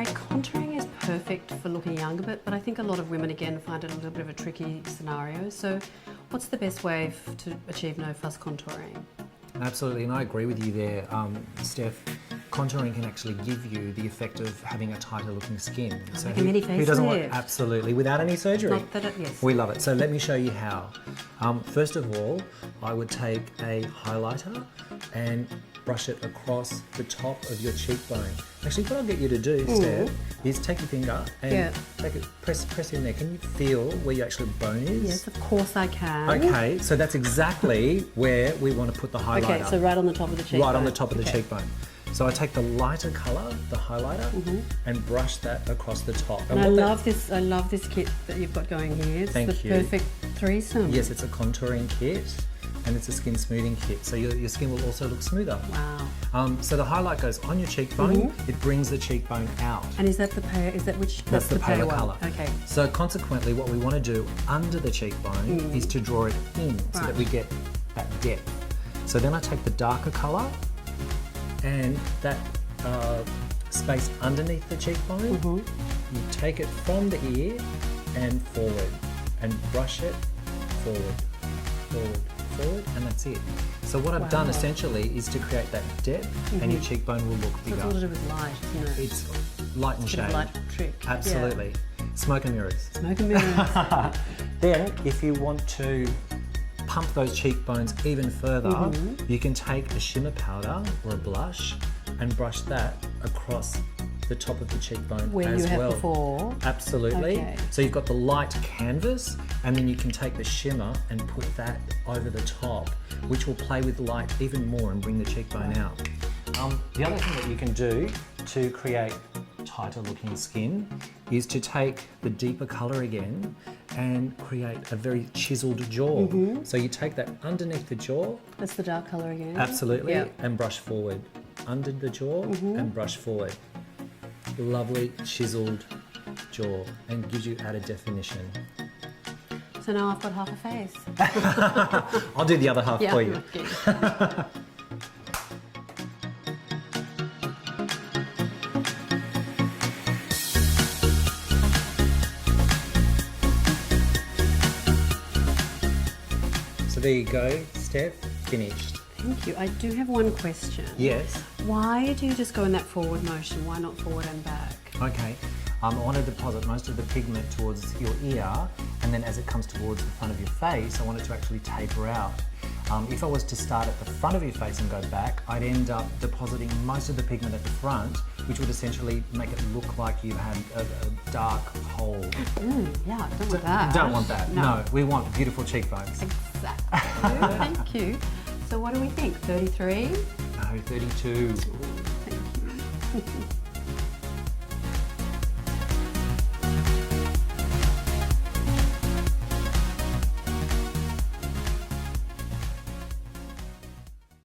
Garry, contouring is perfect for looking younger, but I think a lot of women, again, find it a little bit of a tricky scenario. So what's the best way to achieve no fuss contouring? Absolutely, and I agree with you there, Steph. Contouring can actually give you the effect of having a tighter looking skin. So like a mini who doesn't want, facelift. absolutely, without any surgery. Not that yes. We love it. So let me show you how. First of all, I would take a highlighter and brush it across the top of your cheekbone. Actually, what I'll get you to do, Steph, is take your finger and take it, press in there. Can you feel where your actual bone is? Yes, of course I can. Okay, so that's exactly where we want to put the highlighter. Okay, so right on the top of the cheekbone. Right on the top of the cheekbone. So I take the lighter colour, the highlighter, and brush that across the top. And I love this kit that you've got going here. It's the perfect threesome. Yes, it's a contouring kit and it's a skin smoothing kit. So your skin will also look smoother. Wow. So the highlight goes on your cheekbone, it brings the cheekbone out. And is that the pale, that's the paler one? colour. Okay. So consequently what we want to do under the cheekbone is to draw it in so that we get that depth. So then I take the darker colour and that space underneath the cheekbone, you take it from the ear and forward and brush it forward, forward, forward, and that's it. So what I've done essentially is to create that depth and your cheekbone will look bigger. So it's all to do with light, isn't it? It's light and shade. Light trick. Absolutely. Yeah. Smoke and mirrors. Smoke and mirrors. Then if you want to pump those cheekbones even further, you can take a shimmer powder or a blush and brush that across the top of the cheekbone where as you have well. Before. Absolutely. Okay. So you've got the light canvas and then you can take the shimmer and put that over the top, which will play with light even more and bring the cheekbone out. The other thing that you can do to create tighter looking skin is to take the deeper colour again and create a very chiseled jaw. So you take that underneath the jaw. That's the dark colour again. Absolutely. And brush forward. Under the jaw and brush forward. Lovely chiseled jaw and gives you added definition. So now I've got half a face. I'll do the other half for you. Okay. So there you go, Steph, finished. Thank you. I do have one question. Yes. Why do you just go in that forward motion? Why not forward and back? Okay. I want to deposit most of the pigment towards your ear, and then as it comes towards the front of your face, I want it to actually taper out. If I was to start at the front of your face and go back, I'd end up depositing most of the pigment at the front, which would essentially make it look like you had a dark hole. Yeah, don't want that. Don't want that. No, we want beautiful cheekbones. Exactly. Thank you. So what do we think? 33? No, 32. Thank you.